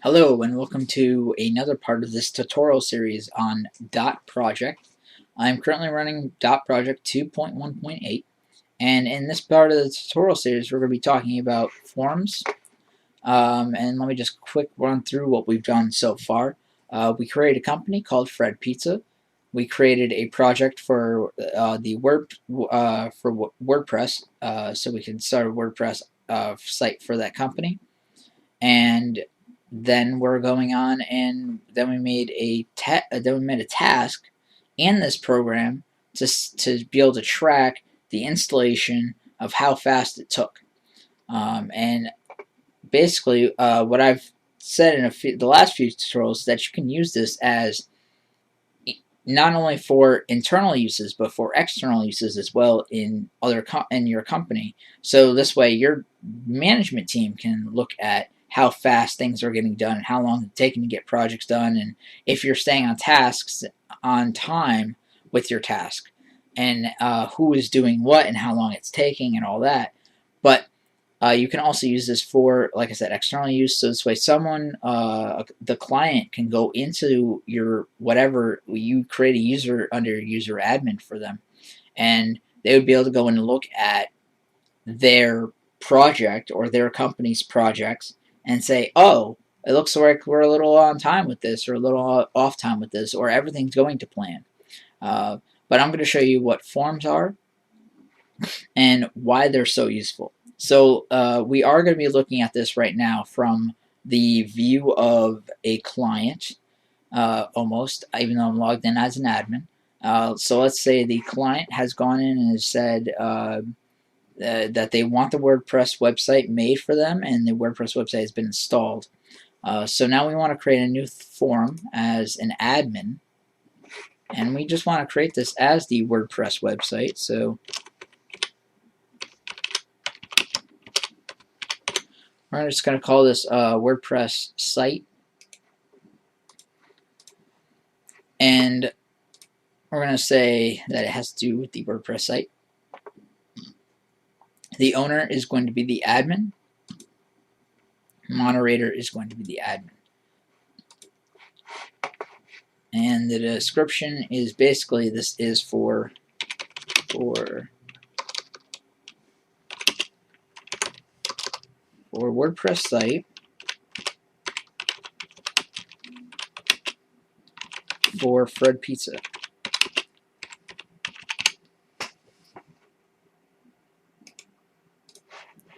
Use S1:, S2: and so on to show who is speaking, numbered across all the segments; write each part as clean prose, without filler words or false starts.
S1: Hello and welcome to another part of this tutorial series on Dot Project. I'm currently running Dot Project 2.1.8, and in this part of the tutorial series we're going to be talking about forms. And let me just quick run through what we've done so far. We created a company called Fred Pizza. We created a project for WordPress, so we can start a WordPress site for that company. And then we're going on, and then we made a task in this program to be able to track the installation of how fast it took. And basically, what I've said in the last few tutorials is that you can use this as not only for internal uses but for external uses as well in your company. So this way, your management team can look at how fast things are getting done and how long it's taking to get projects done, and if you're staying on time with your task, and who is doing what and how long it's taking and all that. But you can also use this for, like I said, external use. So this way, the client can go into your whatever you create a user under user admin for them, and they would be able to go in and look at their project or their company's projects and say, "Oh, it looks like we're a little on time with this, or a little off time with this, or everything's going to plan." Uh, but I'm going to show you what forms are and why they're so useful. So we are going to be looking at this right now from the view of a client, almost, even though I'm logged in as an admin. So let's say the client has gone in and has said that they want the WordPress website made for them, and the WordPress website has been installed. So now we want to create a new form as an admin, and we just want to create this as the WordPress website. So we're just going to call this WordPress site, and we're going to say that it has to do with the WordPress site. The owner is going to be the admin. Moderator is going to be the admin. And the description is basically, this is for WordPress site for Fred Pizza.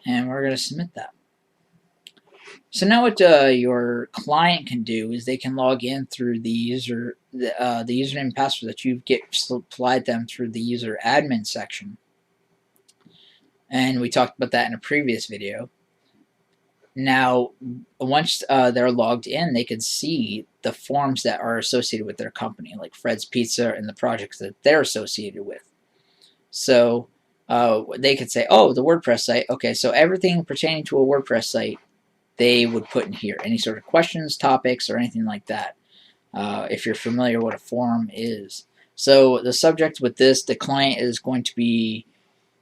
S1: And we're going to submit that. So now what your client can do is they can log in through the username and password that you supplied them through the user admin section. And we talked about that in a previous video. Now, once they're logged in, they can see the forms that are associated with their company, like Fred's Pizza and the projects that they're associated with. So they could say, oh, the WordPress site. Okay, so everything pertaining to a WordPress site, they would put in here. Any sort of questions, topics, or anything like that, if you're familiar what a forum is. So the subject with this, the client is going to be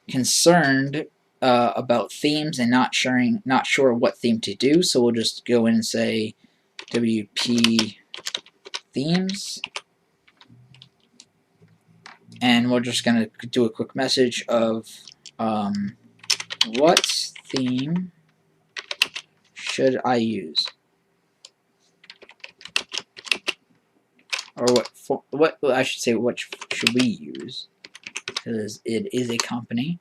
S1: concerned about themes and not sure what theme to do. So we'll just go in and say WP themes, and we're just going to do a quick message of what theme should I use, or what I should say, what should we use, because it is a company.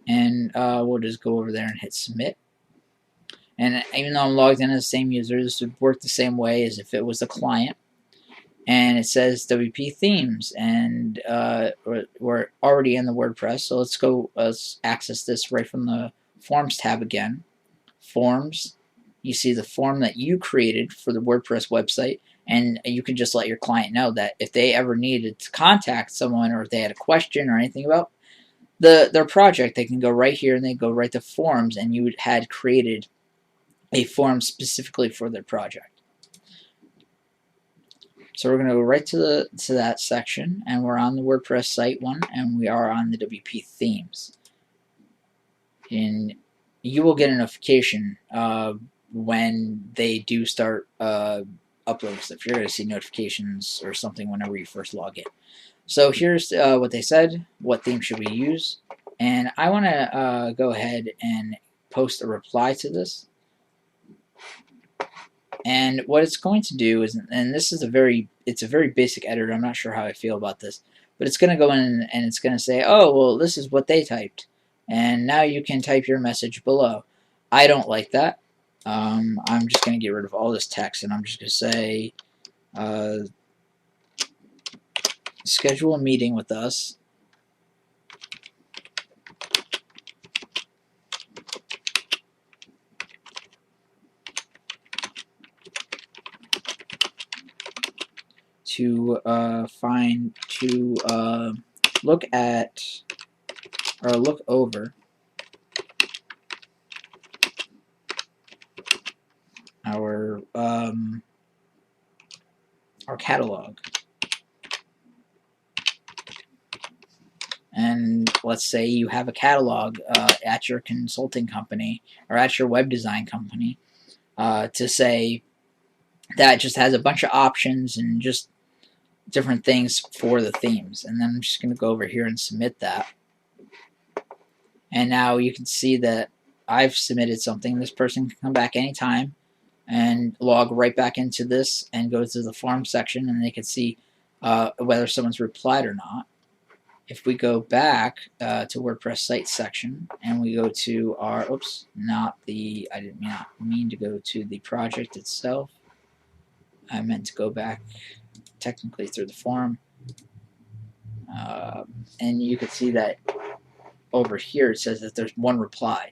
S1: And we'll just go over there and hit submit. And even though I'm logged in as the same user, this would work the same way as if it was the client. And it says WP themes, and we're already in the WordPress. So let's access this right from the Forms tab again. Forms. You see the form that you created for the WordPress website, and you can just let your client know that if they ever needed to contact someone, or if they had a question or anything about their project, they can go right here and they go right to forms, and you had created a form specifically for their project. So we're going to go right to that section, and we're on the WordPress site one, and we are on the WP themes. And you will get a notification when they do start uploading stuff. You're going to see notifications or something whenever you first log in. So here's what they said. What theme should we use? And I want to go ahead and post a reply to this. And what it's going to do is, and this is it's a very basic editor. I'm not sure how I feel about this, but it's going to go in and it's going to say, oh, well, this is what they typed. And now you can type your message below. I don't like that. I'm just going to get rid of all this text, and I'm just going to say, schedule a meeting with us to look at or look over our catalog. And let's say you have a catalog at your consulting company or at your web design company to say that just has a bunch of options and just different things for the themes. And then I'm just going to go over here and submit that. And now you can see that I've submitted something. This person can come back anytime and log right back into this and go to the form section, and they can see whether someone's replied or not. If we go back to WordPress site section and we go to our, I did not mean to go to the project itself. I meant to go back technically through the form. And you can see that over here it says that there's one reply.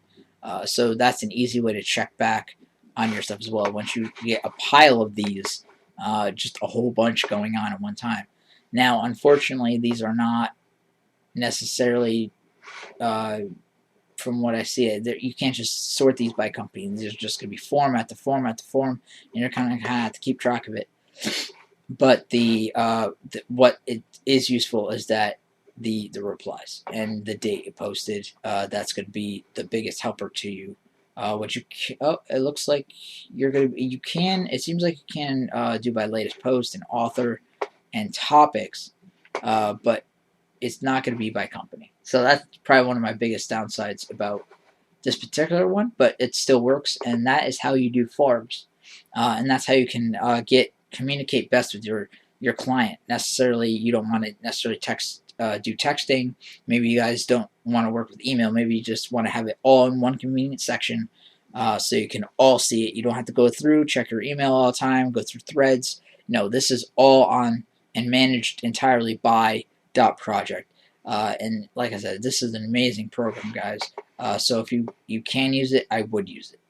S1: So that's an easy way to check back on your stuff as well. Once you get a pile of these, just a whole bunch going on at one time. Now, unfortunately, these are not necessarily, from what I see, you can't just sort these by company. There's just going to be form after form after form, and you're kind of have to keep track of it. But what it is useful is that the replies and the date it posted. That's going to be the biggest helper to you. It looks like it seems like you can do by latest post and author and topics, but it's not going to be by company. So that's probably one of my biggest downsides about this particular one, but it still works, and that is how you do forms, and that's how you can communicate best with your client. Necessarily, you don't want to necessarily do texting. Maybe you guys don't want to work with email. Maybe you just want to have it all in one convenient section, so you can all see it. You don't have to go through, check your email all the time, go through threads. No, this is all on and managed entirely by .project. And like I said, this is an amazing program, guys. So if you can use it, I would use it.